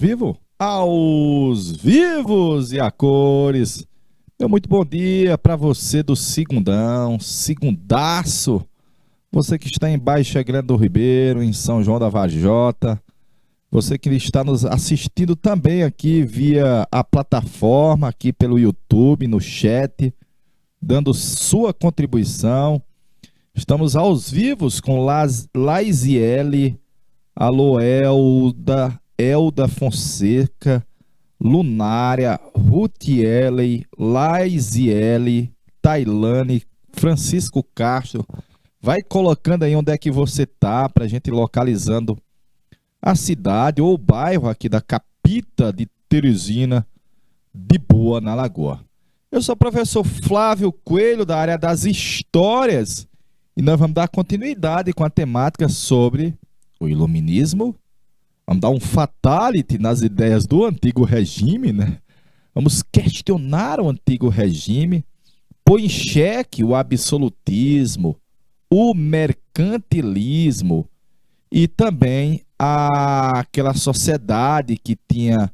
vivo? Aos vivos e a cores. Meu muito bom dia para você do segundão, segundaço. Você que está em Baixa Grande do Ribeiro, em São João da Varjota. Você que está nos assistindo também aqui via a plataforma, aqui pelo YouTube, no chat, dando sua contribuição. Estamos aos vivos com Laisiele, alô Elda Fonseca, Lunária, Rutiele, Laisiele, Tailane, Francisco Castro. Vai colocando aí onde é que você tá, pra gente ir localizando a cidade ou o bairro aqui da Capita de Teresina, de Boa, na Lagoa. Eu sou o professor Flávio Coelho, da área das histórias, e nós vamos dar continuidade com a temática sobre o iluminismo. Vamos dar um fatality nas ideias do antigo regime, né? Vamos questionar o antigo regime, pôr em xeque o absolutismo, o mercantilismo e também aquela sociedade que tinha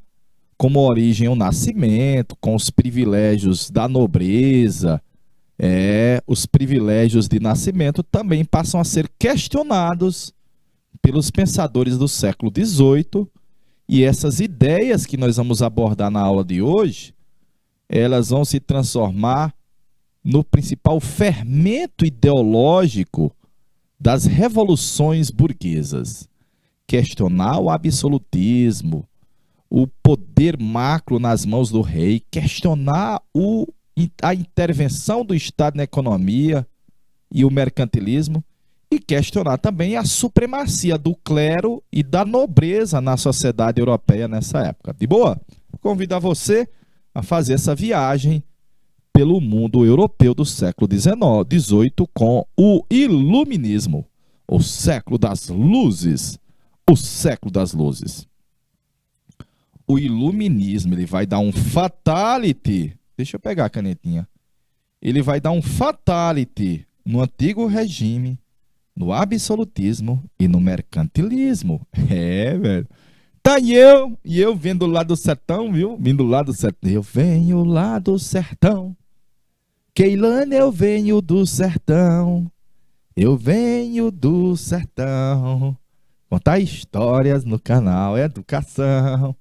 como origem o nascimento, com os privilégios da nobreza. Os privilégios de nascimento também passam a ser questionados pelos pensadores do século XVIII, e essas ideias que nós vamos abordar na aula de hoje, elas vão se transformar no principal fermento ideológico das revoluções burguesas. Questionar o absolutismo, o poder macro nas mãos do rei, questionar a intervenção do Estado na economia e o mercantilismo, e questionar também a supremacia do clero e da nobreza na sociedade europeia nessa época. De boa? Convido você a fazer essa viagem pelo mundo europeu do século XVIII com o iluminismo, o século das luzes, o século das luzes. O iluminismo, ele vai dar um fatality. Deixa eu pegar a canetinha. Ele vai dar um fatality no antigo regime, no absolutismo e no mercantilismo. Velho. Tá e eu vendo lá do sertão, viu? Vindo lá do sertão. Eu venho lá do sertão. Keilane, eu venho do sertão. Eu venho do sertão. Contar histórias no canal Educação.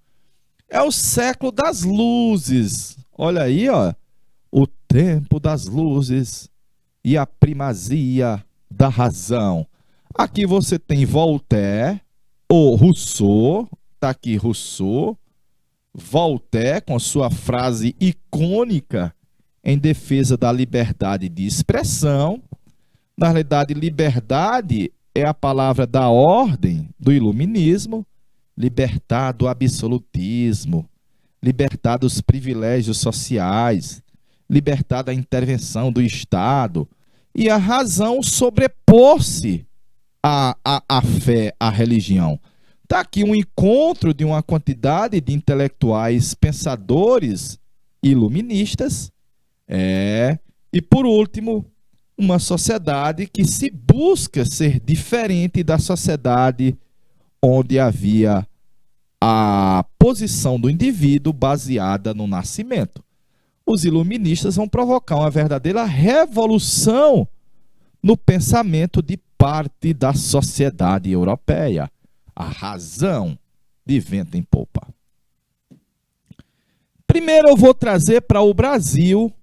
É o século das luzes. Olha aí, ó. O tempo das luzes e a primazia da razão. Aqui você tem Voltaire, ou Rousseau, tá aqui Rousseau, Voltaire com sua frase icônica em defesa da liberdade de expressão. Na realidade, liberdade é a palavra da ordem do iluminismo, libertar do absolutismo, libertar dos privilégios sociais, libertar da intervenção do Estado. E a razão sobrepor-se à fé, à religião. Está aqui um encontro de uma quantidade de intelectuais pensadores iluministas. E por último, uma sociedade que se busca ser diferente da sociedade onde havia a posição do indivíduo baseada no nascimento. Os iluministas vão provocar uma verdadeira revolução no pensamento de parte da sociedade europeia. A razão de vento em popa. Primeiro eu vou trazer para o Brasil,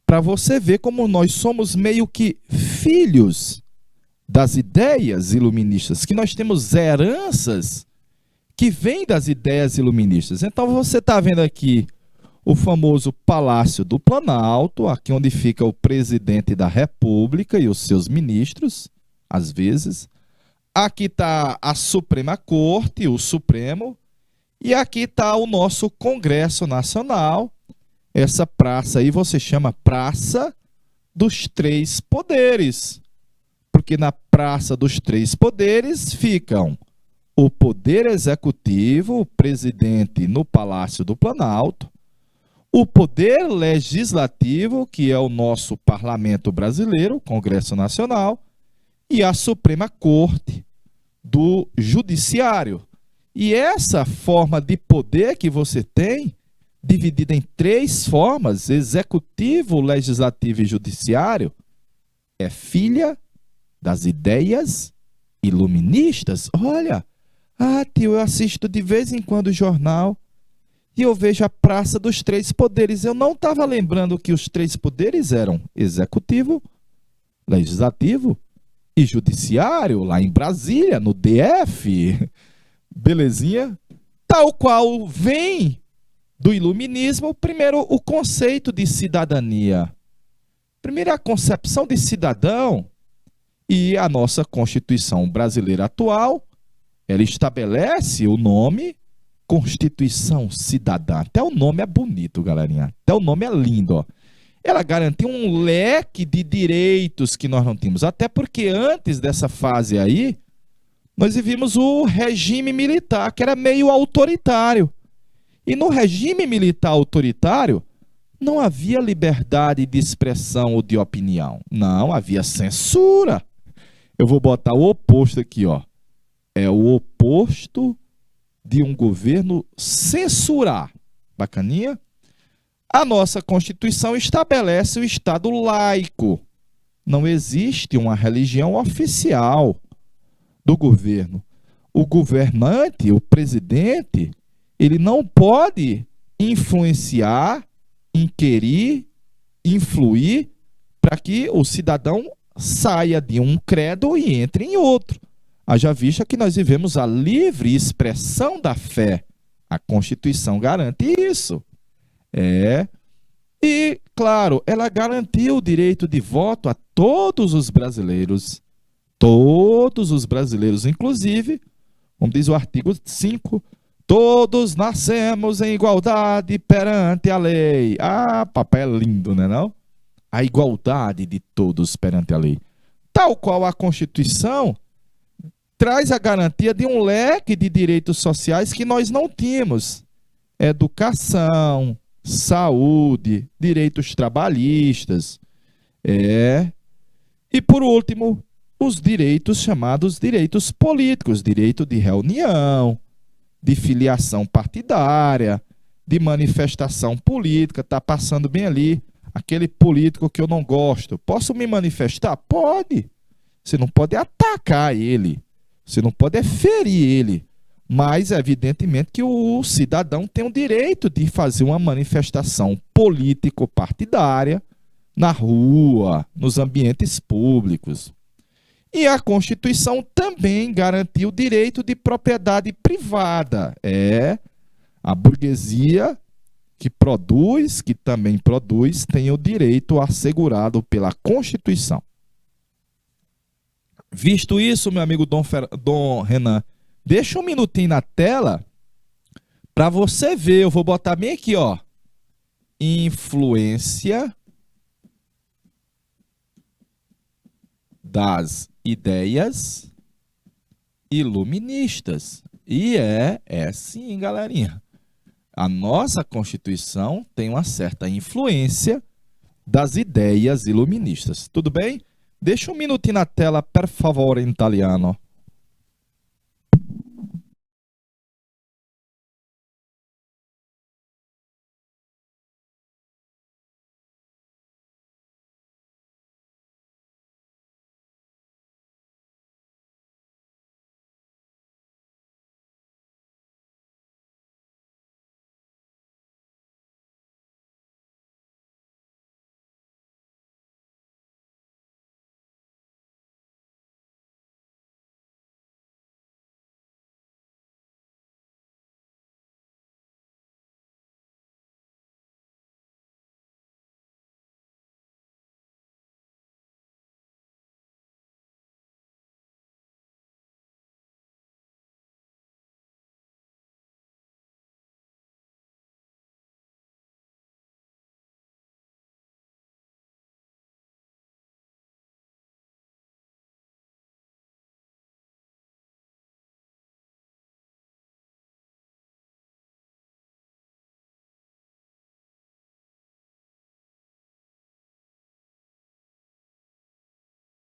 para você ver como nós somos meio que filhos das ideias iluministas, que nós temos heranças que vêm das ideias iluministas. Então você está vendo aqui o famoso Palácio do Planalto, aqui onde fica o presidente da República e os seus ministros, às vezes. Aqui está a Suprema Corte, o Supremo, e aqui está o nosso Congresso Nacional. Essa praça aí você chama Praça dos Três Poderes, porque na Praça dos Três Poderes ficam o Poder Executivo, o presidente no Palácio do Planalto, o Poder Legislativo, que é o nosso Parlamento Brasileiro, o Congresso Nacional, e a Suprema Corte do Judiciário. E essa forma de poder que você tem, dividida em três formas, executivo, legislativo e judiciário, é filha das ideias iluministas. Olha, tio, eu assisto de vez em quando o jornal e eu vejo a Praça dos Três Poderes. Eu não estava lembrando que os três poderes eram executivo, legislativo e judiciário, lá em Brasília, no DF. Belezinha? Tal qual vem do iluminismo, primeiro, o conceito de cidadania. Primeiro, a concepção de cidadão e a nossa Constituição brasileira atual, ela estabelece o nome Constituição Cidadã. Até o nome é bonito, galerinha. Até o nome é lindo, ó. Ela garantiu um leque de direitos que nós não tínhamos. Até porque antes dessa fase aí, nós vivíamos o regime militar, que era meio autoritário. E no regime militar autoritário, não havia liberdade de expressão ou de opinião. Não, havia censura. Eu vou botar o oposto aqui, ó. É o oposto de um governo censurar. Bacaninha? A nossa Constituição estabelece o Estado laico. Não existe uma religião oficial do governo. O governante, o presidente, ele não pode influenciar, inquirir, influir para que o cidadão saia de um credo e entre em outro. Haja vista que nós vivemos a livre expressão da fé. A Constituição garante isso. E, claro, ela garantiu o direito de voto a todos os brasileiros. Todos os brasileiros, inclusive, como diz o artigo 5, todos nascemos em igualdade perante a lei. Papai é lindo, né não? A igualdade de todos perante a lei. Tal qual a Constituição traz a garantia de um leque de direitos sociais que nós não tínhamos. Educação, saúde, direitos trabalhistas. E por último, os direitos chamados direitos políticos, direito de reunião, de filiação partidária, de manifestação política, tá passando bem ali, aquele político que eu não gosto. Posso me manifestar? Pode. Você não pode atacar ele, você não pode ferir ele, mas evidentemente que o cidadão tem o direito de fazer uma manifestação político-partidária na rua, nos ambientes públicos. E a Constituição também garantiu o direito de propriedade privada. A burguesia que produz, que também produz, tem o direito assegurado pela Constituição. Visto isso, meu amigo Dom Renan, deixa um minutinho na tela para você ver. Eu vou botar bem aqui, ó. Influência das ideias iluministas. E é sim, galerinha. A nossa Constituição tem uma certa influência das ideias iluministas. Tudo bem? Deixa um minutinho na tela, per favore, em italiano.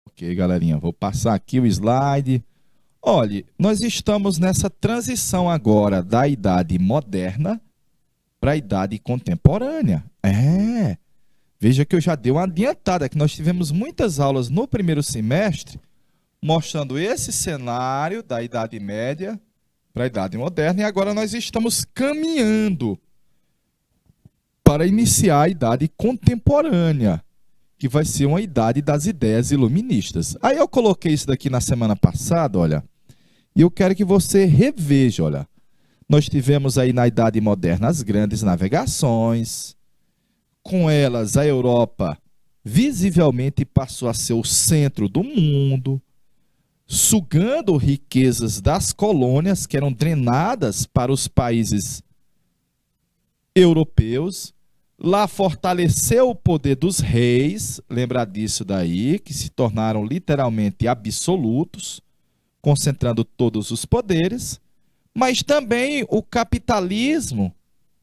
Ok, galerinha, vou passar aqui o slide. Olhe, nós estamos nessa transição agora da idade moderna para a idade contemporânea. Veja que eu já dei uma adiantada, que nós tivemos muitas aulas no primeiro semestre mostrando esse cenário da Idade Média para a Idade Moderna, e agora nós estamos caminhando para iniciar a Idade Contemporânea, que vai ser uma idade das ideias iluministas. Aí eu coloquei isso daqui na semana passada, olha, e eu quero que você reveja, olha. Nós tivemos aí na Idade Moderna as grandes navegações, com elas a Europa visivelmente passou a ser o centro do mundo, sugando riquezas das colônias que eram drenadas para os países europeus. Lá fortaleceu o poder dos reis, lembra disso daí, que se tornaram literalmente absolutos, concentrando todos os poderes. Mas também o capitalismo,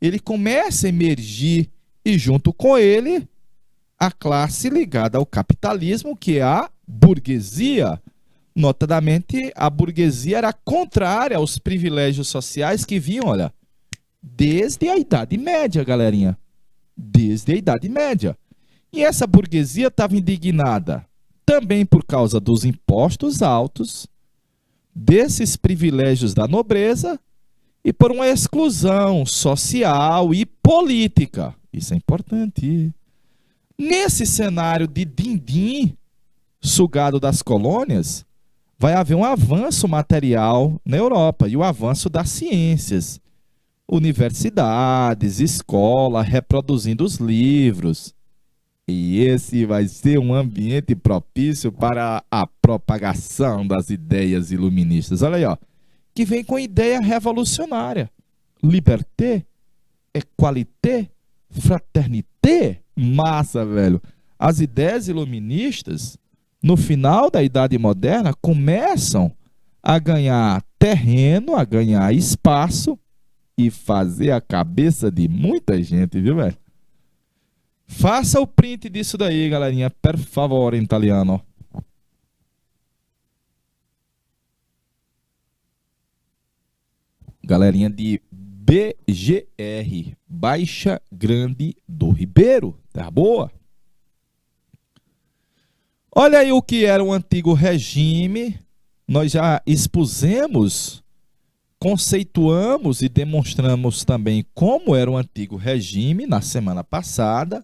ele começa a emergir, e junto com ele, a classe ligada ao capitalismo, que é a burguesia. Notadamente, a burguesia era contrária aos privilégios sociais que vinham, olha, desde a Idade Média, galerinha. Desde a Idade Média. E essa burguesia estava indignada também por causa dos impostos altos, desses privilégios da nobreza e por uma exclusão social e política. Isso é importante. Nesse cenário de din-din sugado das colônias, vai haver um avanço material na Europa e o avanço das ciências. Universidades, escola, reproduzindo os livros. E esse vai ser um ambiente propício para a propagação das ideias iluministas. Olha aí, ó, que vem com ideia revolucionária. Liberté, equalité, fraternité. Massa, velho. As ideias iluministas, no final da Idade Moderna, começam a ganhar terreno, a ganhar espaço e fazer a cabeça de muita gente, viu, velho? Faça o print disso daí, galerinha, per favore, em italiano. Galerinha de BGR, Baixa Grande do Ribeiro, tá boa? Olha aí o que era o antigo regime. Nós já expusemos, conceituamos e demonstramos também como era o antigo regime na semana passada.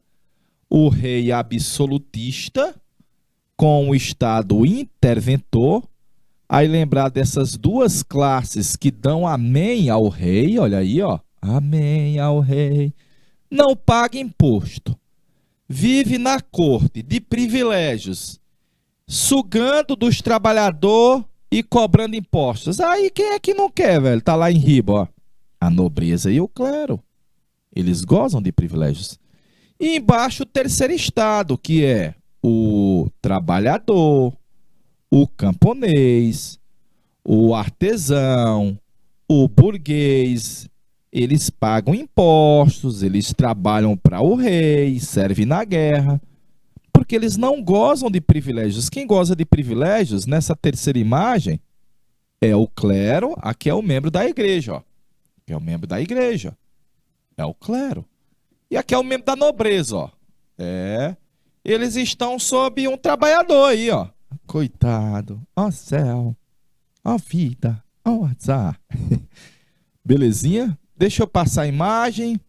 O rei absolutista com o Estado interventor. Aí lembrar dessas duas classes que dão amém ao rei, olha aí, ó, amém ao rei. Não paga imposto, vive na corte de privilégios, sugando dos trabalhadores e cobrando impostos. Aí quem é que não quer, velho? Tá lá em riba, ó. A nobreza e o clero. Eles gozam de privilégios. E embaixo o terceiro estado, que é o trabalhador, o camponês, o artesão, o burguês. Eles pagam impostos, eles trabalham para o rei, servem na guerra, porque eles não gozam de privilégios. Quem goza de privilégios, nessa terceira imagem, é o clero. Aqui é o membro da igreja, ó. Aqui é o membro da igreja. É o clero. E aqui é o membro da nobreza, ó. Eles estão sob um trabalhador aí, ó. Coitado, ó céu, ó vida, ó azar. Belezinha? Deixa eu passar a imagem.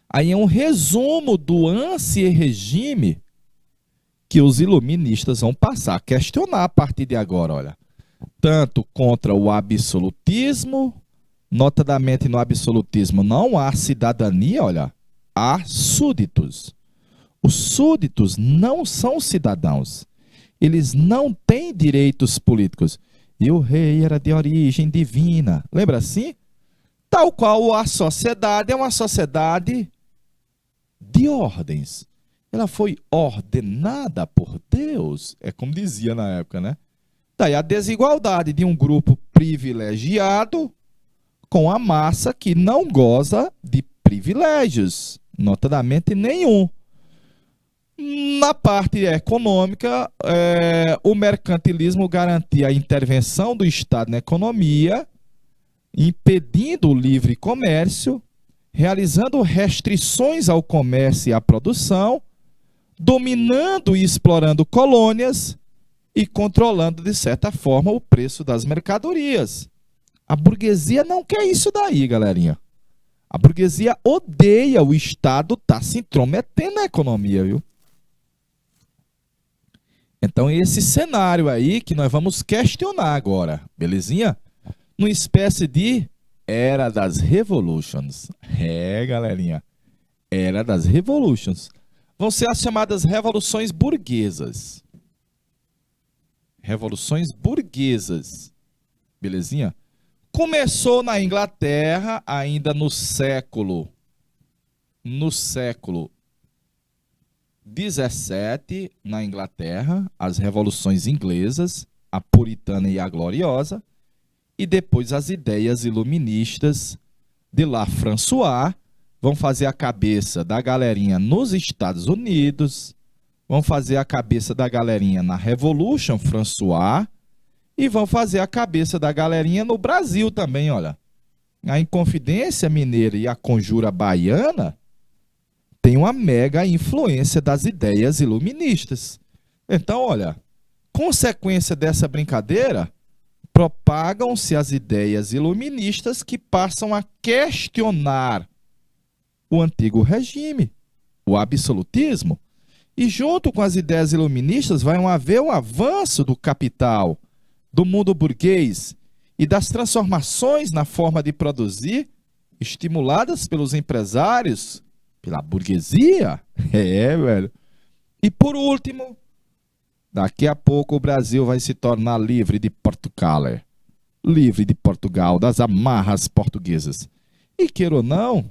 Aí é um resumo do anti-regime que os iluministas vão passar a questionar a partir de agora, olha. Tanto contra o absolutismo, notadamente no absolutismo não há cidadania, olha, há súditos. Os súditos não são cidadãos. Eles não têm direitos políticos. E o rei era de origem divina. Lembra assim? Tal qual a sociedade é uma sociedade de ordens. Ela foi ordenada por Deus. É como dizia na época, né? Daí a desigualdade de um grupo privilegiado com a massa que não goza de privilégios, notadamente nenhum. Na parte econômica, o mercantilismo garantia a intervenção do Estado na economia, impedindo o livre comércio, realizando restrições ao comércio e à produção, dominando e explorando colônias e controlando, de certa forma, o preço das mercadorias. A burguesia não quer isso daí, galerinha. A burguesia odeia o Estado estar se intrometendo na economia, viu? Então, esse cenário aí que nós vamos questionar agora, belezinha? Numa espécie de Era das Revolutions. Galerinha. Era das Revolutions. Vão ser as chamadas revoluções burguesas. Revoluções burguesas. Belezinha? Começou na Inglaterra, ainda no século 17, na Inglaterra, as revoluções inglesas, a puritana e a gloriosa, e depois as ideias iluministas de La François vão fazer a cabeça da galerinha nos Estados Unidos, vão fazer a cabeça da galerinha na Revolution François e vão fazer a cabeça da galerinha no Brasil também, olha. A Inconfidência Mineira e a Conjura Baiana tem uma mega influência das ideias iluministas. Então, olha, consequência dessa brincadeira, propagam-se as ideias iluministas que passam a questionar o antigo regime, o absolutismo, e junto com as ideias iluministas vai haver um avanço do capital, do mundo burguês e das transformações na forma de produzir, estimuladas pelos empresários, pela burguesia. Velho. E por último, daqui a pouco o Brasil vai se tornar livre de Portugal, livre de Portugal, das amarras portuguesas. E queira ou não,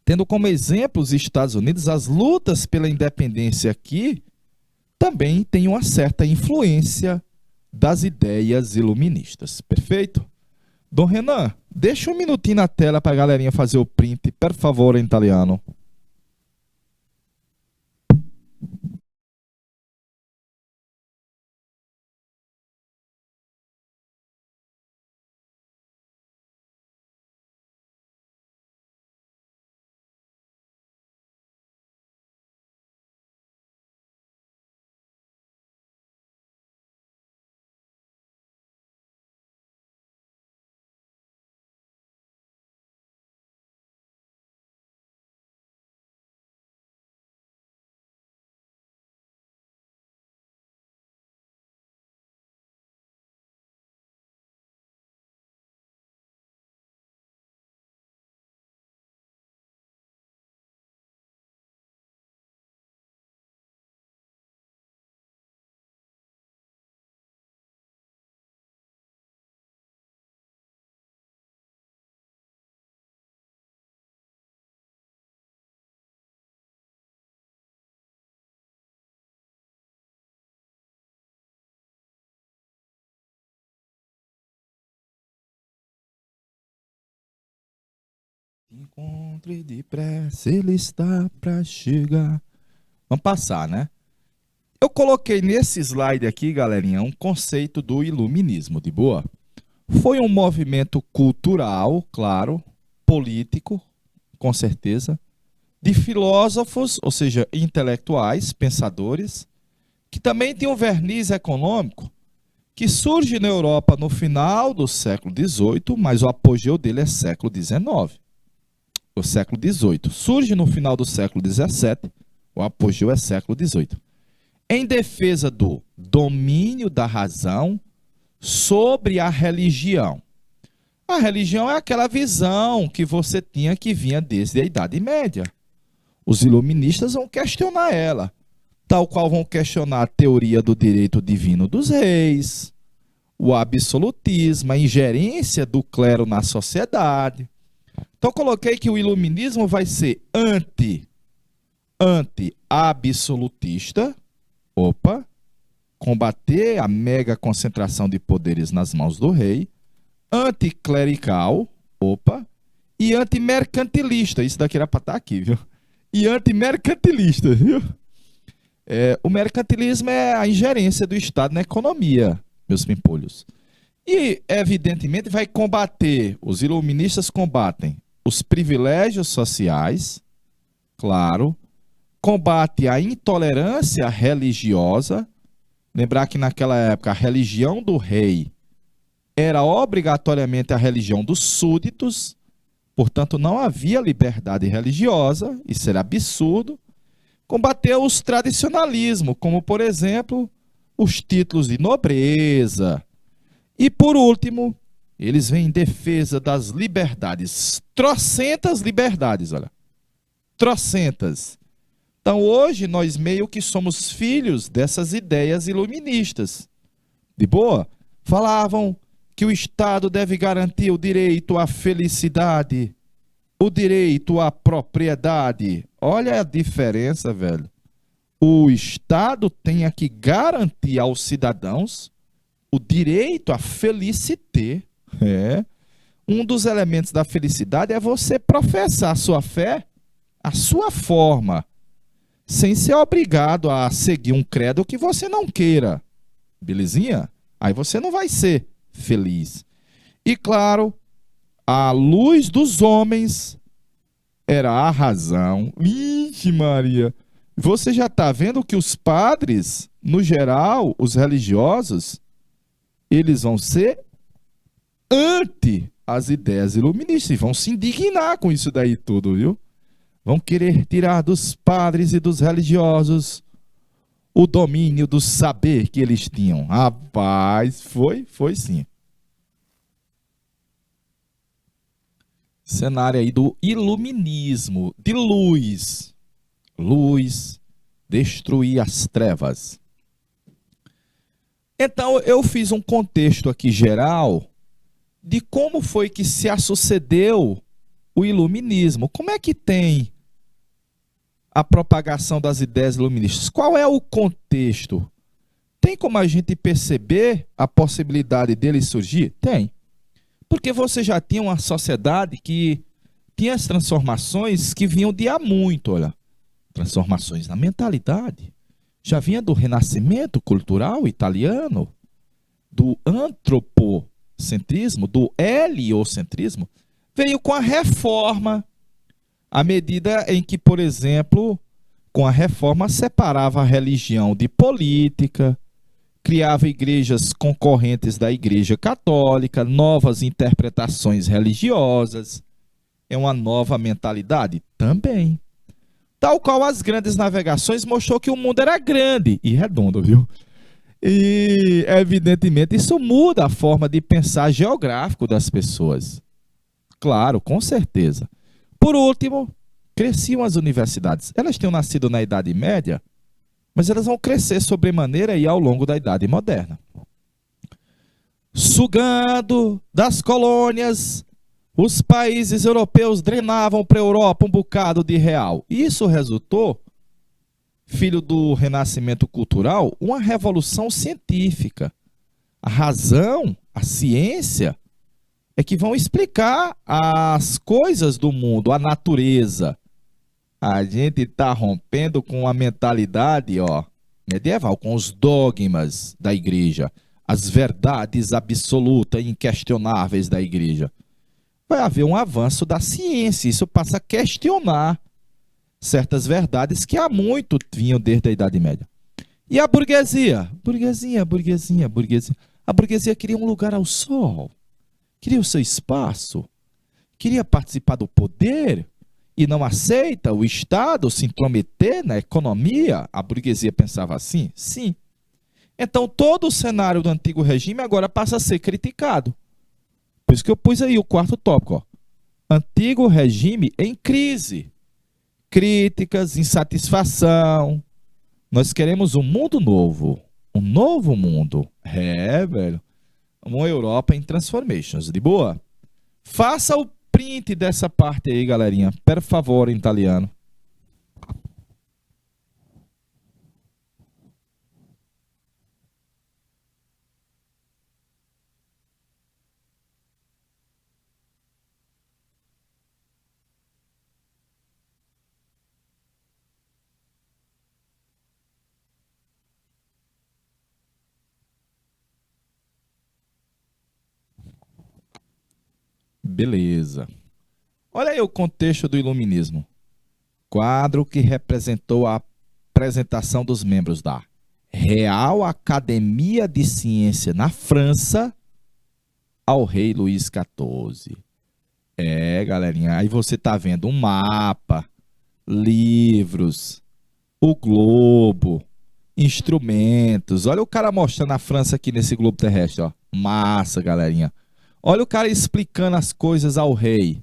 tendo como exemplo os Estados Unidos, as lutas pela independência aqui também tem uma certa influência das ideias iluministas. Perfeito? Dom Renan, deixa um minutinho na tela para a galerinha fazer o print, por favor, em italiano. Encontre depressa, ele está para chegar. Vamos passar, né? Eu coloquei nesse slide aqui, galerinha, um conceito do iluminismo, de boa? Foi um movimento cultural, claro, político, com certeza, de filósofos, ou seja, intelectuais, pensadores, que também tem um verniz econômico, que surge na Europa no final do século XVIII, mas o apogeu dele é século XIX. O século XVIII. Surge no final do século XVII, o apogeu é século XVIII. Em defesa do domínio da razão sobre a religião. A religião é aquela visão que você tinha que vinha desde a Idade Média. Os iluministas vão questionar ela, tal qual vão questionar a teoria do direito divino dos reis, o absolutismo, a ingerência do clero na sociedade. Então, coloquei que o iluminismo vai ser anti-absolutista, combater a mega concentração de poderes nas mãos do rei, anticlerical, e antimercantilista. Isso daqui era para estar aqui, viu? E antimercantilista, viu? O mercantilismo é a ingerência do Estado na economia, meus pimpolhos. E, evidentemente, vai combater, os iluministas combatem os privilégios sociais, claro, combate a intolerância religiosa. Lembrar que naquela época a religião do rei era obrigatoriamente a religião dos súditos, portanto não havia liberdade religiosa, isso era absurdo. Combateu os tradicionalismos, como por exemplo os títulos de nobreza. E por último, eles vêm em defesa das liberdades, trocentas liberdades, olha, trocentas. Então hoje nós meio que somos filhos dessas ideias iluministas. De boa? Falavam que o Estado deve garantir o direito à felicidade, o direito à propriedade. Olha a diferença, velho. O Estado tem que garantir aos cidadãos o direito à felicidade. É. Um dos elementos da felicidade é você professar a sua fé, a sua forma, sem ser obrigado a seguir um credo que você não queira. Belezinha? Aí você não vai ser feliz. E claro, a luz dos homens era a razão. Ixi, Maria. Você já está vendo que os padres, no geral, os religiosos, eles vão ser anti as ideias iluministas e vão se indignar com isso daí tudo, viu? Vão querer tirar dos padres e dos religiosos o domínio do saber que eles tinham. Rapaz, foi sim. Cenário aí do iluminismo, de luz. Luz, destruir as trevas. Então, eu fiz um contexto aqui geral de como foi que se sucedeu o iluminismo. Como é que tem a propagação das ideias iluministas? Qual é o contexto? Tem como a gente perceber a possibilidade dele surgir? Tem. Porque você já tinha uma sociedade que tinha as transformações que vinham de há muito, olha. Transformações na mentalidade. Já vinha do renascimento cultural italiano, do antropocentrismo, do heliocentrismo, veio com a reforma, à medida em que, por exemplo, com a reforma separava a religião de política, criava igrejas concorrentes da Igreja Católica, novas interpretações religiosas. É uma nova mentalidade? Também. Tal qual as grandes navegações mostrou que o mundo era grande e redondo, viu? E, evidentemente, isso muda a forma de pensar geográfico das pessoas. Claro, com certeza. Por último, cresciam as universidades. Elas tinham nascido na Idade Média, mas elas vão crescer sobremaneira aí ao longo da Idade Moderna. Sugando das colônias, os países europeus drenavam para a Europa um bocado de real. Isso resultou, filho do renascimento cultural, uma revolução científica. A razão, a ciência, é que vão explicar as coisas do mundo, a natureza. A gente está rompendo com a mentalidade, ó, medieval, com os dogmas da igreja, as verdades absolutas e inquestionáveis da igreja. Vai haver um avanço da ciência, isso passa a questionar certas verdades que há muito vinham desde a Idade Média. E a burguesia? Burguesia. A burguesia queria um lugar ao sol, queria o seu espaço, queria participar do poder e não aceita o Estado se intrometer na economia. A burguesia pensava assim? Sim. Então todo o cenário do antigo regime agora passa a ser criticado. Por isso que eu pus aí o quarto tópico, ó. Antigo regime em crise. Críticas, insatisfação. Nós queremos um mundo novo. Um novo mundo. É, velho. Uma Europa em transformations. De boa? Faça o print dessa parte aí, galerinha. Per favore, em italiano. Beleza. Olha aí o contexto do iluminismo. Quadro que representou a apresentação dos membros da Real Academia de Ciência na França ao rei Luís XIV. Galerinha, aí você tá vendo um mapa, livros, o globo, instrumentos. Olha o cara mostrando a França aqui nesse globo terrestre, ó. Massa, galerinha. Olha o cara explicando as coisas ao rei.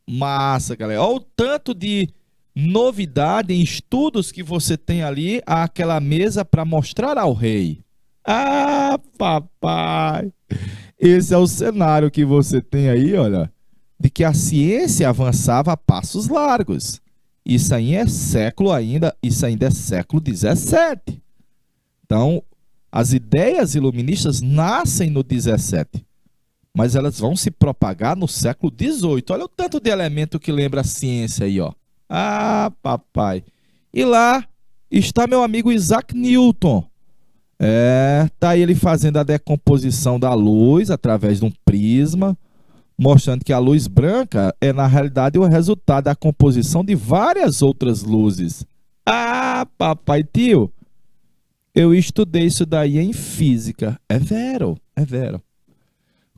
Massa, galera. Olha o tanto de novidade em estudos que você tem ali àquela mesa para mostrar ao rei. Ah, papai. Esse é o cenário que você tem aí, olha, de que a ciência avançava a passos largos. Isso aí é século ainda, isso ainda é século XVII. Então, as ideias iluministas nascem no XVII, mas elas vão se propagar no século XVIII. Olha o tanto de elemento que lembra a ciência aí, ó. Ah, papai. E lá está meu amigo Isaac Newton. Tá aí ele fazendo a decomposição da luz através de um prisma, mostrando que a luz branca é, na realidade, o resultado da composição de várias outras luzes. Ah, papai, tio, eu estudei isso daí em física. É vero, é vero.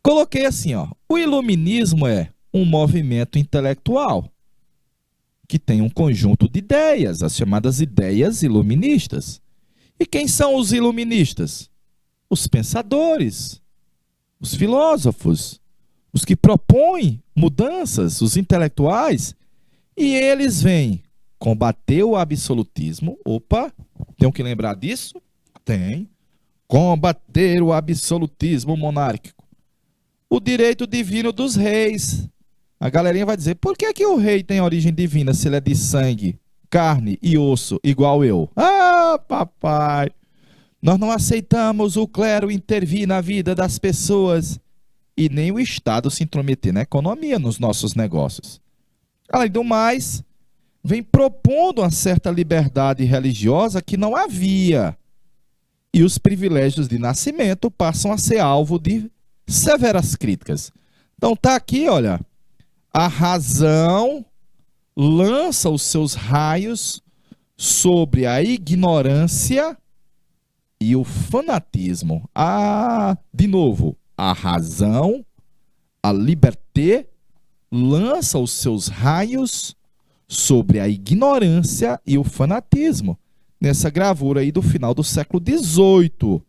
Coloquei assim, ó. O iluminismo é um movimento intelectual que tem um conjunto de ideias, as chamadas ideias iluministas. E quem são os iluministas? Os pensadores, os filósofos, os que propõem mudanças, os intelectuais. E eles vêm combater o absolutismo. Opa, tem que lembrar disso? Tem. Combater o absolutismo monárquico. O direito divino dos reis. A galerinha vai dizer, por que que o rei tem origem divina se ele é de sangue, carne e osso, igual eu? Ah, papai, nós não aceitamos o clero intervir na vida das pessoas e nem o Estado se intrometer na economia, nos nossos negócios. Além do mais, vem propondo uma certa liberdade religiosa que não havia. E os privilégios de nascimento passam a ser alvo de severas críticas. Então tá aqui, olha, a razão lança os seus raios sobre a ignorância e o fanatismo. De novo, a razão, a liberté, lança os seus raios sobre a ignorância e o fanatismo. Nessa gravura aí do final do século XVIII,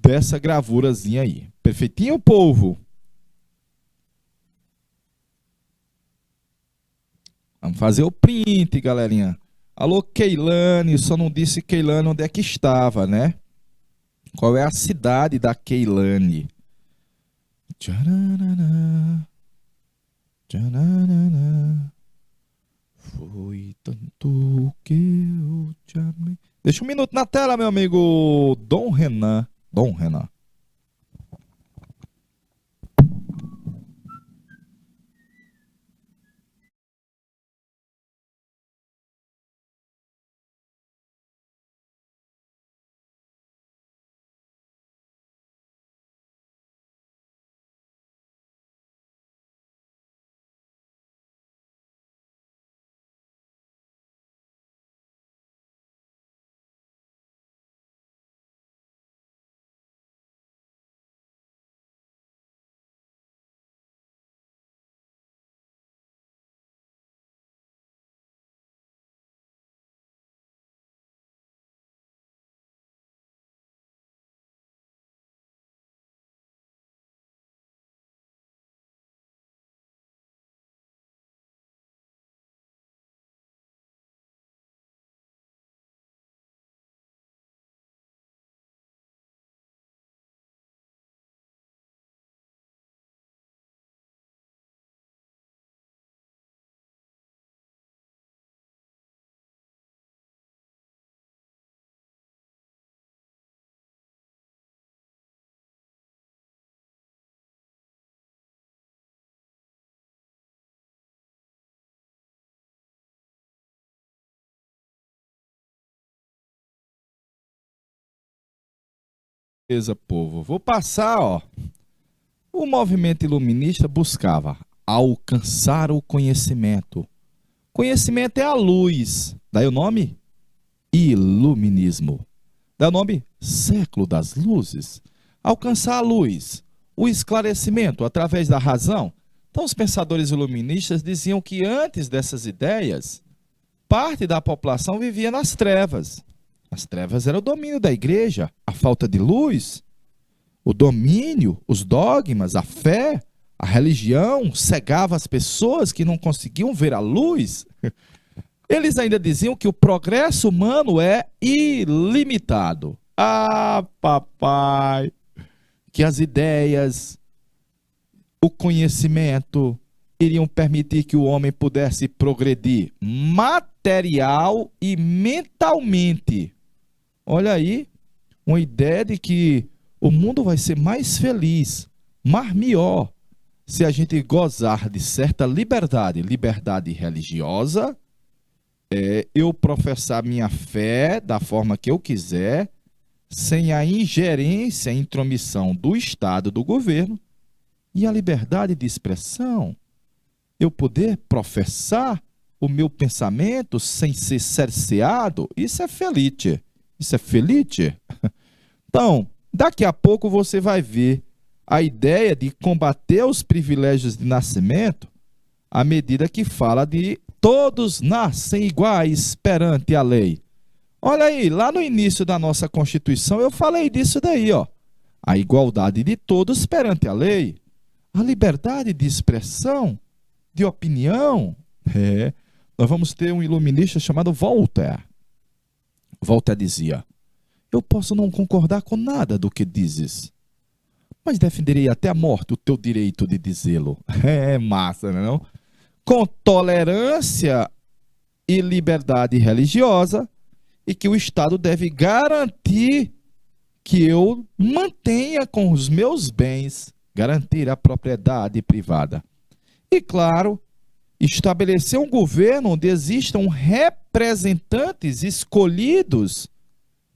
dessa gravurazinha aí. Perfeitinho, povo? Vamos fazer o print, galerinha. Alô, Keilane, só não disse Keilane onde é que estava, né? Qual é a cidade da Keilane? Tcharará, tcharará, foi tanto que eu te amei. Deixa um minuto na tela, meu amigo Dom Renan. Dom Renan. Beleza, povo. Vou passar, ó. O movimento iluminista buscava alcançar o conhecimento. Conhecimento é a luz. Daí o nome? Iluminismo. Daí o nome? Século das luzes. Alcançar a luz, o esclarecimento através da razão. Então os pensadores iluministas diziam que antes dessas ideias, parte da população vivia nas trevas. As trevas era o domínio da igreja, a falta de luz, o domínio, os dogmas, a fé, a religião cegava as pessoas que não conseguiam ver a luz. Eles ainda diziam que o progresso humano é ilimitado. Ah, papai! Que as ideias, o conhecimento iriam permitir que o homem pudesse progredir material e mentalmente. Olha aí, uma ideia de que o mundo vai ser mais feliz, mais melhor, se a gente gozar de certa liberdade, liberdade religiosa, eu professar minha fé da forma que eu quiser, sem a ingerência e intromissão do Estado, do governo, e a liberdade de expressão, eu poder professar o meu pensamento sem ser cerceado, isso é feliz. Isso é feliz? Então, daqui a pouco você vai ver a ideia de combater os privilégios de nascimento à medida que fala de todos nascem iguais perante a lei. Olha aí, lá no início da nossa Constituição eu falei disso daí, ó. A igualdade de todos perante a lei, a liberdade de expressão, de opinião. Nós vamos ter um iluminista chamado Voltaire. Voltaire dizia: eu posso não concordar com nada do que dizes, mas defenderei até a morte o teu direito de dizê-lo. É massa, não é não? Com tolerância e liberdade religiosa, e que o Estado deve garantir que eu mantenha com os meus bens, garantir a propriedade privada. E, claro, estabelecer um governo onde existam representantes escolhidos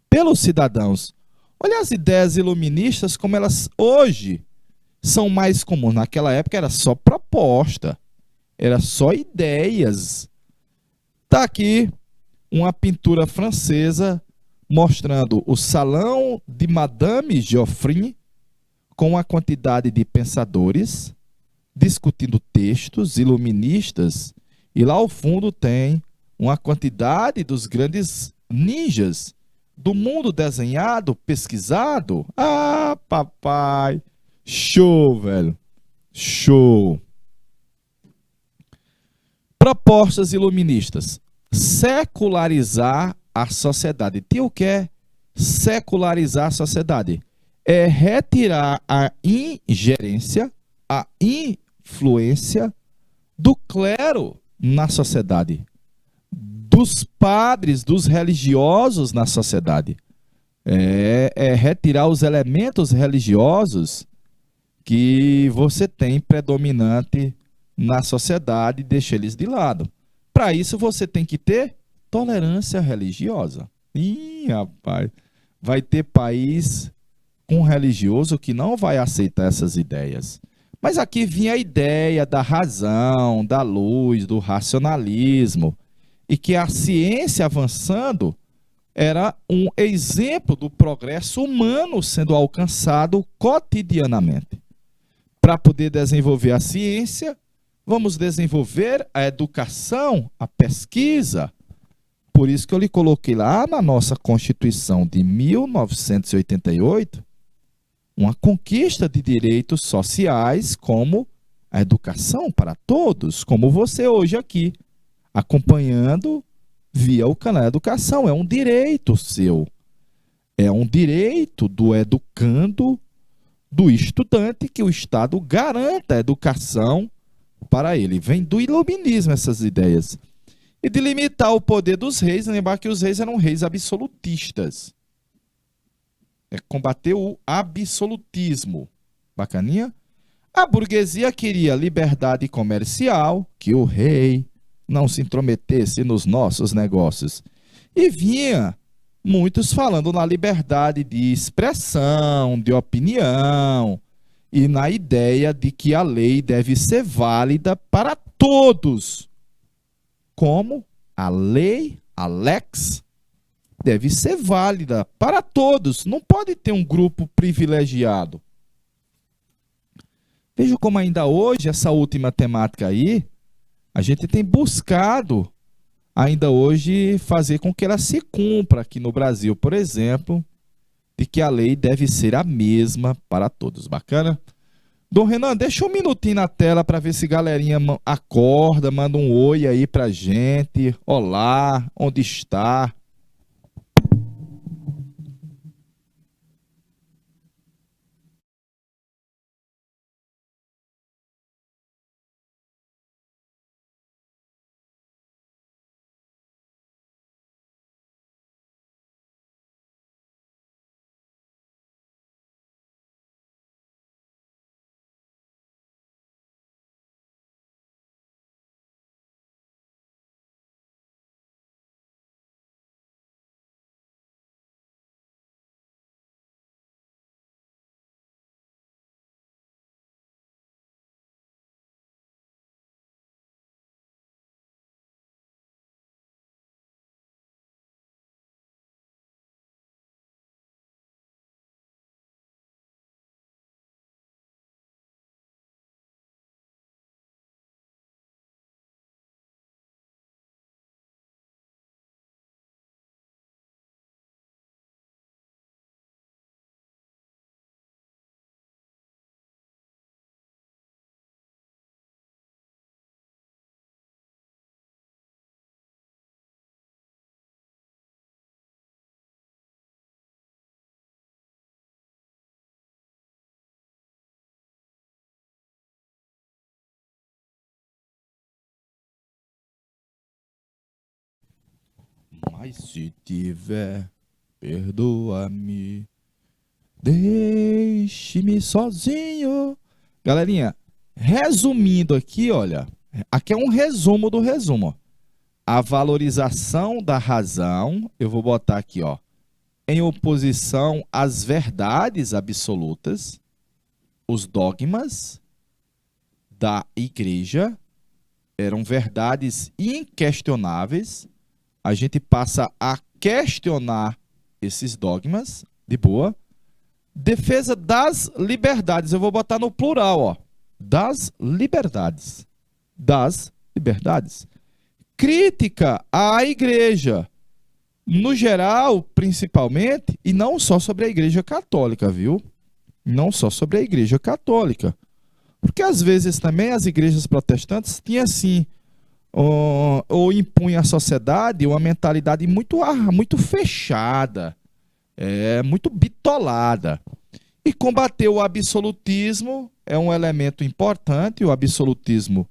pelos cidadãos. Olha as ideias iluministas como elas hoje são mais comuns. Naquela época era só proposta, era só ideias. Está aqui uma pintura francesa mostrando o salão de Madame Geoffrin com uma quantidade de pensadores discutindo textos iluministas, e lá ao fundo tem uma quantidade dos grandes ninjas do mundo desenhado, pesquisado. Ah, papai! Show, velho! Show! Propostas iluministas. Secularizar a sociedade. Tio quer secularizar a sociedade. É retirar a ingerência, a influência do clero na sociedade, dos padres, dos religiosos na sociedade. É retirar os elementos religiosos que você tem predominante na sociedade e deixar eles de lado. Para isso você tem que ter tolerância religiosa. Ih, rapaz, vai ter país com religioso que não vai aceitar essas ideias. Mas aqui vinha a ideia da razão, da luz, do racionalismo, e que a ciência avançando era um exemplo do progresso humano sendo alcançado cotidianamente. Para poder desenvolver a ciência, vamos desenvolver a educação, a pesquisa. Por isso que eu lhe coloquei lá na nossa Constituição de 1988, uma conquista de direitos sociais como a educação para todos, como você hoje aqui, acompanhando via o canal Educação. É um direito seu, é um direito do educando, do estudante, que o Estado garanta a educação para ele. Vem do iluminismo essas ideias. E de limitar o poder dos reis, lembrar que os reis eram reis absolutistas. É combater o absolutismo. Bacaninha? A burguesia queria liberdade comercial, que o rei não se intrometesse nos nossos negócios. E vinha muitos falando na liberdade de expressão, de opinião. e na ideia de que a lei deve ser válida para todos. Como a lei, a lex, deve ser válida para todos. Não pode ter um grupo privilegiado. Veja como ainda hoje, essa última temática aí, a gente tem buscado ainda hoje fazer com que ela se cumpra aqui no Brasil, por exemplo, de que a lei deve ser a mesma para todos. Bacana? Dom Renan, deixa um minutinho na tela para ver se galerinha acorda, manda um oi aí pra gente. Olá, onde está? Mas se tiver, perdoa-me, deixe-me sozinho. Galerinha, resumindo aqui, olha, aqui é um resumo do resumo. Ó. A valorização da razão, eu vou botar aqui, ó, em oposição às verdades absolutas, os dogmas da igreja eram verdades inquestionáveis. A gente passa a questionar esses dogmas, de boa. Defesa das liberdades, eu vou botar no plural, ó. Das liberdades. Das liberdades. Crítica à igreja, no geral, principalmente, e não só sobre a igreja católica, viu? Não só sobre a igreja católica. Porque às vezes também as igrejas protestantes tinham assim, ou impunha à sociedade uma mentalidade muito fechada, muito bitolada. E combater o absolutismo é um elemento importante, o absolutismo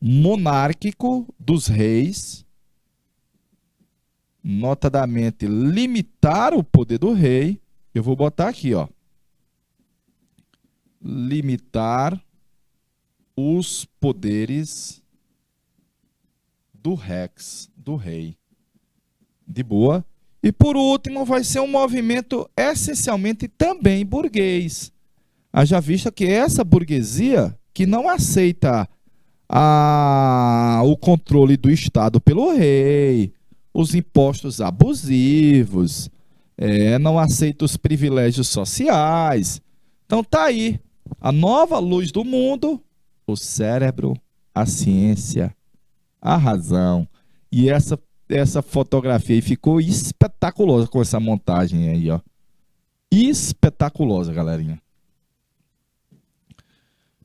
monárquico dos reis, notadamente limitar o poder do rei. Eu vou botar aqui, ó. Limitar os poderes do rex, do rei. De boa. E por último, vai ser um movimento essencialmente também burguês. Haja vista que essa burguesia que não aceita o controle do Estado pelo rei, os impostos abusivos, não aceita os privilégios sociais. Então tá aí, a nova luz do mundo, o cérebro, a ciência, a razão. E essa fotografia aí ficou espetaculosa com essa montagem aí, ó. Espetaculosa, galerinha.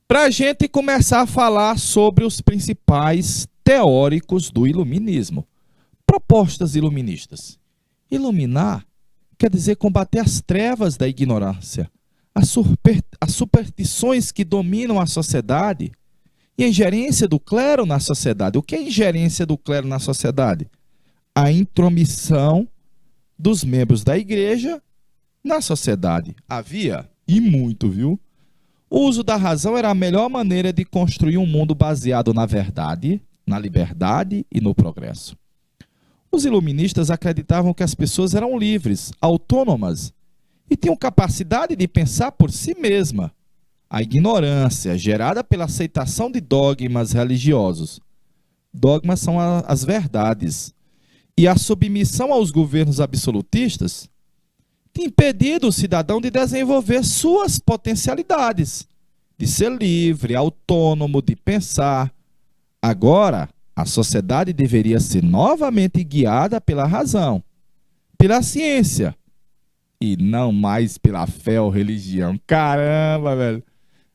Para a gente começar a falar sobre os principais teóricos do iluminismo. Propostas iluministas. Iluminar quer dizer combater as trevas da ignorância, as superstições que dominam a sociedade e a ingerência do clero na sociedade. O que é a ingerência do clero na sociedade? A intromissão dos membros da igreja na sociedade. Havia, e muito, viu? O uso da razão era a melhor maneira de construir um mundo baseado na verdade, na liberdade e no progresso. Os iluministas acreditavam que as pessoas eram livres, autônomas e tinham capacidade de pensar por si mesma. A ignorância gerada pela aceitação de dogmas religiosos. Dogmas são as verdades. E a submissão aos governos absolutistas tem impedido o cidadão de desenvolver suas potencialidades, de ser livre, autônomo, de pensar. Agora, a sociedade deveria ser novamente guiada pela razão, pela ciência, e não mais pela fé ou religião. Caramba, velho!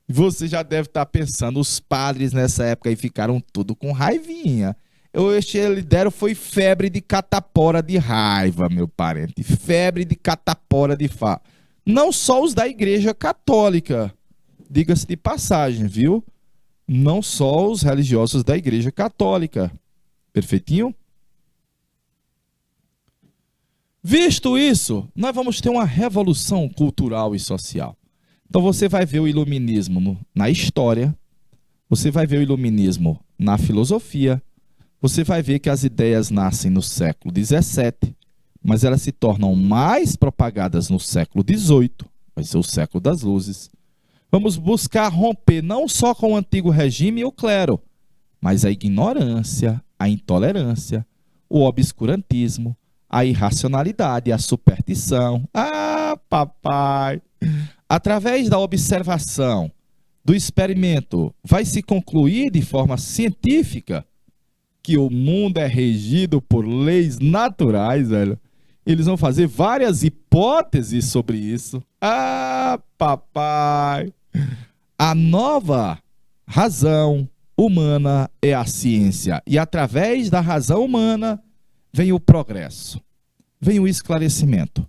Você já deve estar pensando, os padres nessa época aí ficaram tudo com raivinha. Eles deram foi febre de catapora de raiva, meu parente. Febre de catapora de fa. Não só os da Igreja Católica, diga-se de passagem, viu? Não só os religiosos da Igreja Católica. Perfeitinho? Visto isso, nós vamos ter uma revolução cultural e social. Então você vai ver o iluminismo na história, você vai ver o iluminismo na filosofia, você vai ver que as ideias nascem no século XVII, mas elas se tornam mais propagadas no século XVIII, vai ser o século das luzes. Vamos buscar romper não só com o antigo regime e o clero, mas a ignorância, a intolerância, o obscurantismo, a irracionalidade, a superstição. Ah, papai! Através da observação, do experimento, vai se concluir de forma científica que o mundo é regido por leis naturais, velho. Eles vão fazer várias hipóteses sobre isso. Ah, papai! A nova razão humana é a ciência. E através da razão humana vem o progresso, vem o esclarecimento,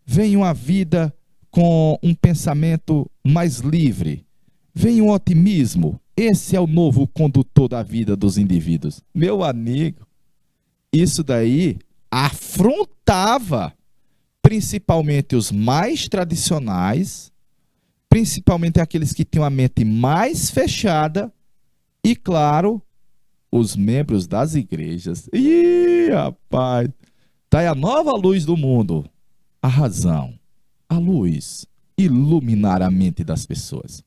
vem uma vida com um pensamento mais livre, vem o otimismo. Esse é o novo condutor da vida dos indivíduos. Meu amigo, isso daí afrontava principalmente os mais tradicionais, principalmente aqueles que tinham a mente mais fechada e, claro, os membros das igrejas. Ih, rapaz! Tá aí a nova luz do mundo, a razão, a luz, iluminar a mente das pessoas.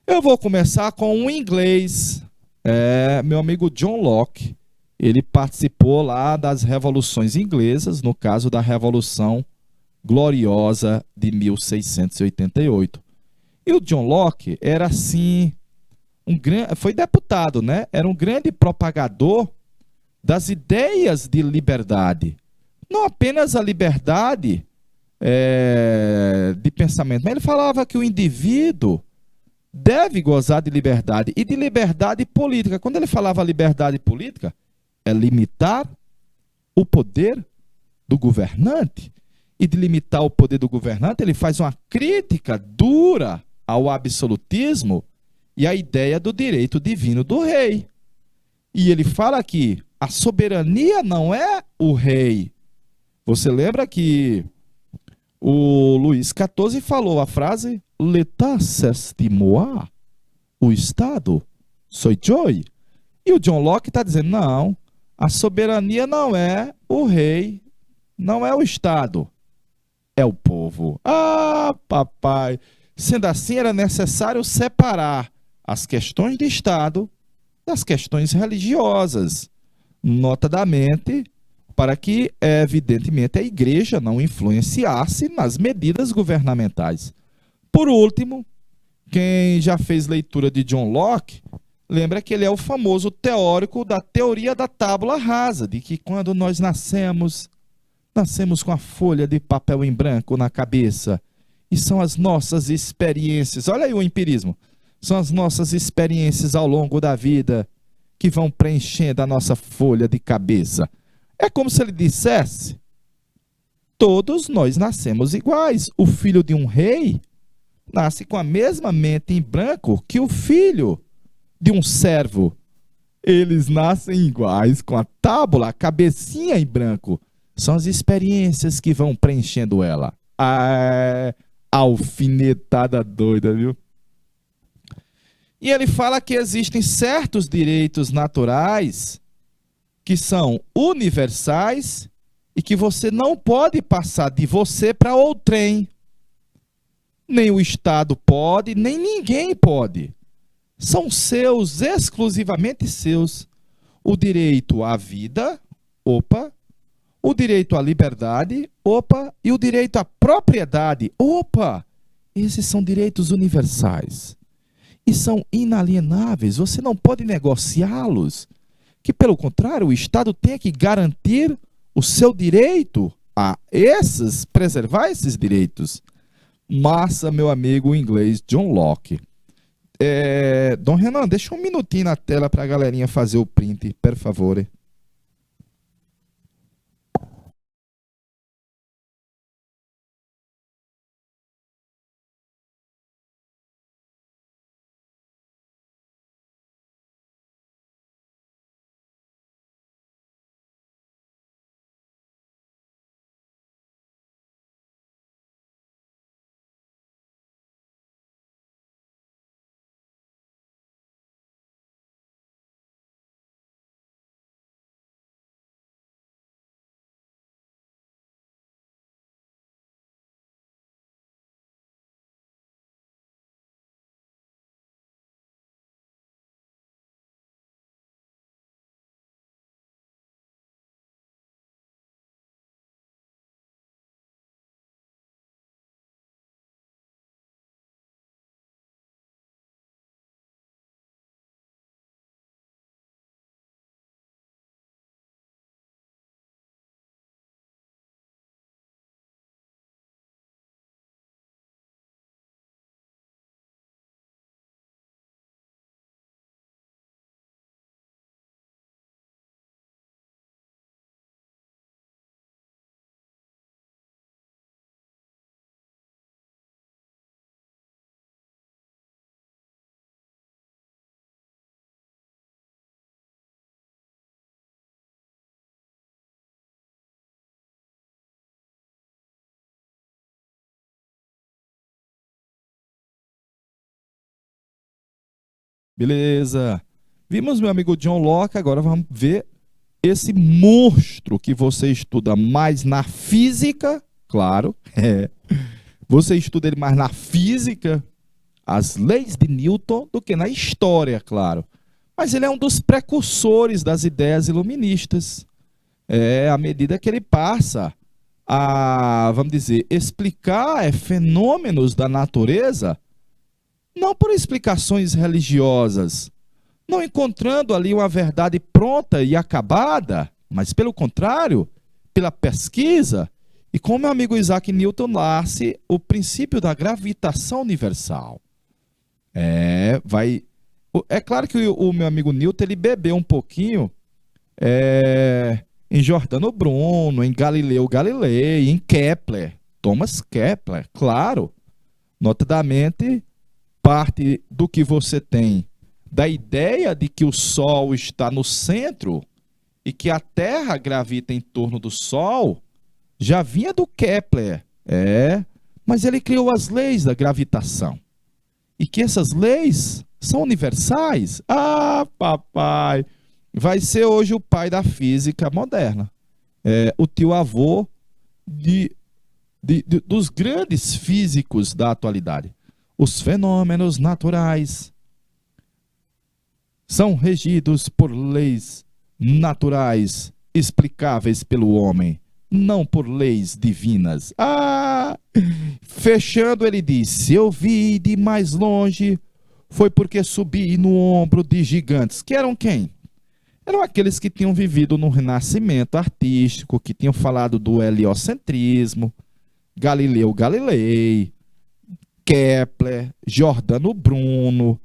Eu vou começar com um inglês, meu amigo John Locke. Ele participou lá das revoluções inglesas, no caso da Revolução Gloriosa de 1688. E o John Locke era assim, foi deputado, né? Era um grande propagador das ideias de liberdade. Não apenas a liberdade de pensamento, mas ele falava que o indivíduo deve gozar de liberdade e de liberdade política. Quando ele falava liberdade política, é limitar o poder do governante. E de limitar o poder do governante, ele faz uma crítica dura ao absolutismo e à ideia do direito divino do rei. E ele fala que a soberania não é o rei. Você lembra que o Luís XIV falou a frase "L'État c'est moi", o Estado sou eu. E o John Locke está dizendo, não, a soberania não é o rei, não é o Estado, é o povo. Ah, papai! Sendo assim, era necessário separar as questões de Estado das questões religiosas, notadamente para que, evidentemente, a igreja não influenciasse nas medidas governamentais. Por último, quem já fez leitura de John Locke, lembra que ele é o famoso teórico da teoria da tábula rasa, de que quando nós nascemos com a folha de papel em branco na cabeça, e são as nossas experiências, olha aí o empirismo, são as nossas experiências ao longo da vida que vão preenchendo a nossa folha de cabeça. É como se ele dissesse, todos nós nascemos iguais. O filho de um rei nasce com a mesma mente em branco que o filho de um servo. Eles nascem iguais, com a tábula, a cabecinha em branco. São as experiências que vão preenchendo ela. Ah, alfinetada doida, viu? E ele fala que existem certos direitos naturais que são universais e que você não pode passar de você para outrem. Nem o Estado pode, nem ninguém pode. São seus, exclusivamente seus. O direito à vida, opa, o direito à liberdade, opa, e o direito à propriedade, opa. Esses são direitos universais e são inalienáveis, você não pode negociá-los. Que, pelo contrário, o Estado tem que garantir o seu direito a preservar esses direitos. Massa, meu amigo inglês John Locke. Dom Renan, deixa um minutinho na tela para a galerinha fazer o print, por favor. Beleza. Vimos meu amigo John Locke, agora vamos ver esse monstro que você estuda mais na física, claro, você estuda ele mais na física, as leis de Newton, do que na história, claro. Mas ele é um dos precursores das ideias iluministas. À medida que ele passa a, vamos dizer, explicar fenômenos da natureza, não por explicações religiosas, não encontrando ali uma verdade pronta e acabada, mas pelo contrário, pela pesquisa, e com meu amigo Isaac Newton nasce o princípio da gravitação universal. É claro que o meu amigo Newton ele bebeu um pouquinho em Giordano Bruno, em Galileu Galilei, em Kepler, Thomas Kepler, claro, notadamente parte do que você tem da ideia de que o Sol está no centro e que a Terra gravita em torno do Sol, já vinha do Kepler, mas ele criou as leis da gravitação. E que essas leis são universais. Ah, papai, vai ser hoje o pai da física moderna. O tio-avô dos grandes físicos da atualidade. Os fenômenos naturais são regidos por leis naturais explicáveis pelo homem, não por leis divinas. Fechando, ele diz: se eu vi de mais longe, foi porque subi no ombro de gigantes. Que eram quem? Eram aqueles que tinham vivido no renascimento artístico, que tinham falado do heliocentrismo, Galileu Galilei, Kepler, Giordano Bruno.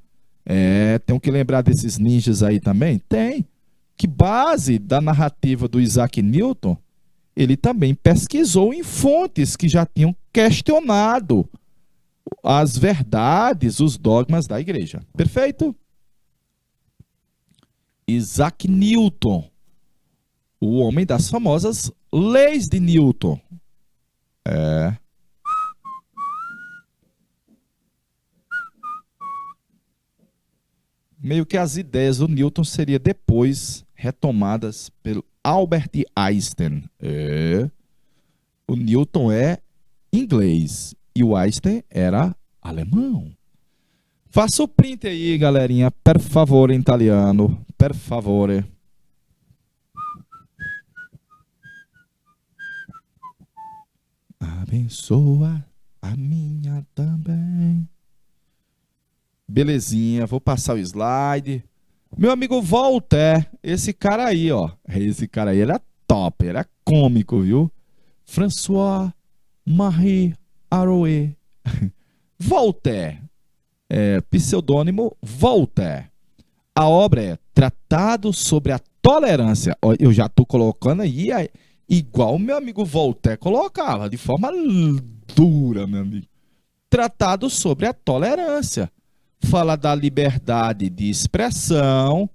Tem que lembrar desses ninjas aí também? Tem. Que base da narrativa do Isaac Newton, ele também pesquisou em fontes que já tinham questionado as verdades, os dogmas da igreja. Perfeito? Isaac Newton, o homem das famosas leis de Newton. Meio que as ideias do Newton seriam depois retomadas pelo Albert Einstein. O Newton é inglês. E o Einstein era alemão. Faça o print aí, galerinha, per favore, em italiano, per favore. Abençoa a minha também. Belezinha, vou passar o slide. Meu amigo Voltaire, esse cara aí, ó. Esse cara aí era top, era cômico, viu? François-Marie Arouet. Voltaire, pseudônimo Voltaire. A obra é Tratado sobre a Tolerância. Eu já estou colocando aí igual o meu amigo Voltaire colocava, de forma dura, meu amigo. Tratado sobre a tolerância. Fala da liberdade de expressão.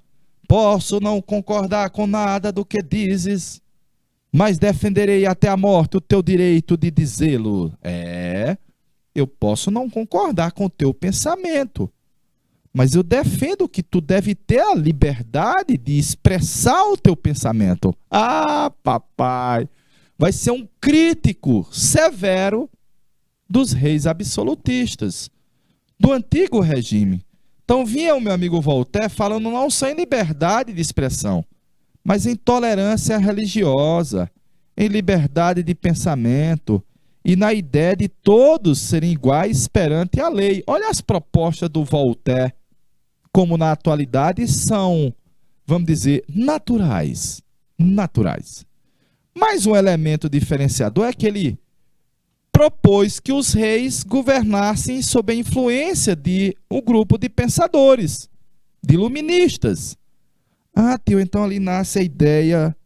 Posso não concordar com nada do que dizes, mas defenderei até a morte o teu direito de dizê-lo. Eu posso não concordar com o teu pensamento, mas eu defendo que tu deve ter a liberdade de expressar o teu pensamento. Ah, papai, vai ser um crítico severo dos reis absolutistas, do antigo regime. Então vinha o meu amigo Voltaire falando não só em liberdade de expressão, mas em tolerância religiosa, em liberdade de pensamento e na ideia de todos serem iguais perante a lei. Olha as propostas do Voltaire, como na atualidade são, vamos dizer, naturais. Naturais. Mas um elemento diferenciador é que ele propôs que os reis governassem sob a influência de um grupo de pensadores, de iluministas. Ah, tio, então ali nasce a ideia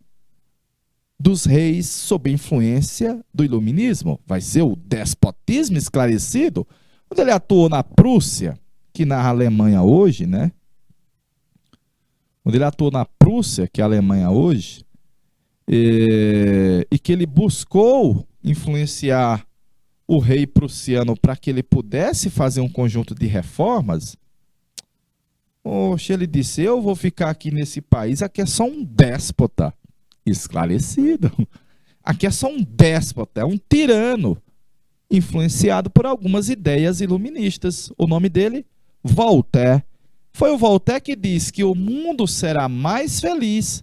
dos reis sob a influência do iluminismo. Vai ser o despotismo esclarecido? Quando ele atuou na Prússia, que na Alemanha hoje, né? Quando ele atuou na Prússia, que é a Alemanha hoje, e que ele buscou influenciar o rei prussiano para que ele pudesse fazer um conjunto de reformas, oxe, ele disse, eu vou ficar aqui nesse país, aqui é só um déspota esclarecido. Aqui é só um déspota, é um tirano, influenciado por algumas ideias iluministas. O nome dele, Voltaire. Foi o Voltaire que disse que o mundo será mais feliz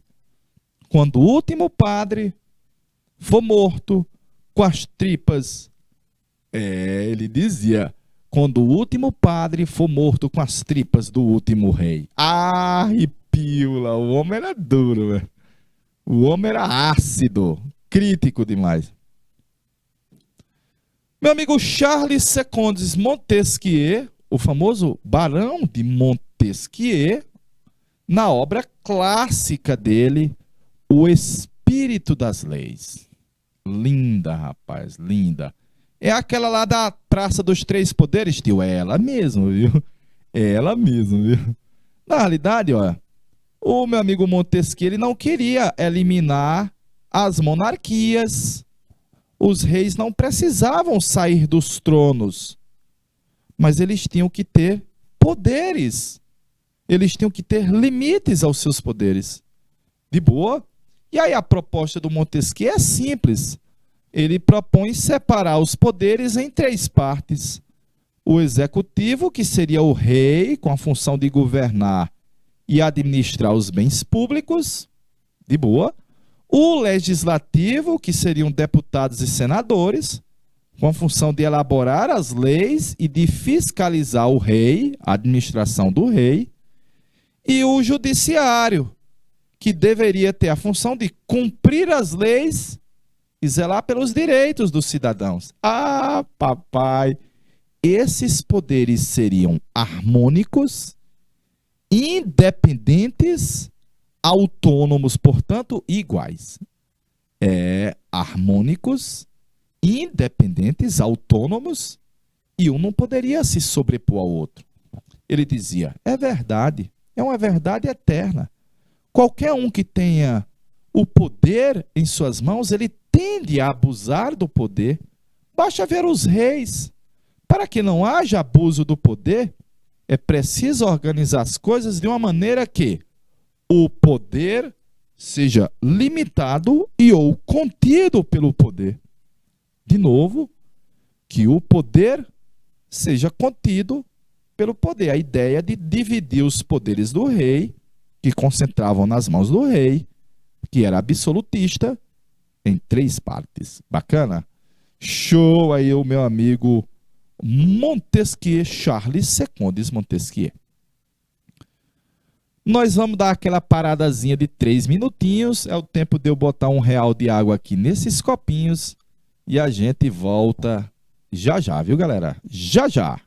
quando o último padre for morto com as tripas. Ele dizia, quando o último padre for morto com as tripas do último rei. Ah, e pílula, o homem era duro, velho. O homem era ácido, crítico demais. Meu amigo Charles Secondes Montesquieu, o famoso Barão de Montesquieu, na obra clássica dele, O Espírito das Leis. Linda, rapaz, linda. É aquela lá da Praça dos Três Poderes, tio? É ela mesmo, viu? É ela mesmo, viu? Na realidade, ó, o meu amigo Montesquieu, ele não queria eliminar as monarquias. Os reis não precisavam sair dos tronos, mas eles tinham que ter poderes. Eles tinham que ter limites aos seus poderes. De boa? E aí a proposta do Montesquieu é simples. Ele propõe separar os poderes em três partes. O executivo, que seria o rei, com a função de governar e administrar os bens públicos, de boa. O legislativo, que seriam deputados e senadores, com a função de elaborar as leis e de fiscalizar o rei, a administração do rei. E o judiciário, que deveria ter a função de cumprir as leis e zelar pelos direitos dos cidadãos. Ah, papai! Esses poderes seriam harmônicos, independentes, autônomos, portanto, iguais. Harmônicos, independentes, autônomos, e um não poderia se sobrepor ao outro. Ele dizia, é verdade, é uma verdade eterna. Qualquer um que tenha o poder em suas mãos, ele tende a abusar do poder. Basta ver os reis. Para que não haja abuso do poder, é preciso organizar as coisas de uma maneira que o poder seja limitado e ou contido pelo poder. De novo, que o poder seja contido pelo poder. A ideia de dividir os poderes do rei, que concentravam nas mãos do rei, que era absolutista, em 3 partes. Bacana? Show aí o meu amigo Montesquieu, Charles Secondes Montesquieu. Nós vamos dar aquela paradazinha de 3 minutinhos. É o tempo de eu botar R$ 1 de água aqui nesses copinhos. E a gente volta já já, viu, galera? Já já!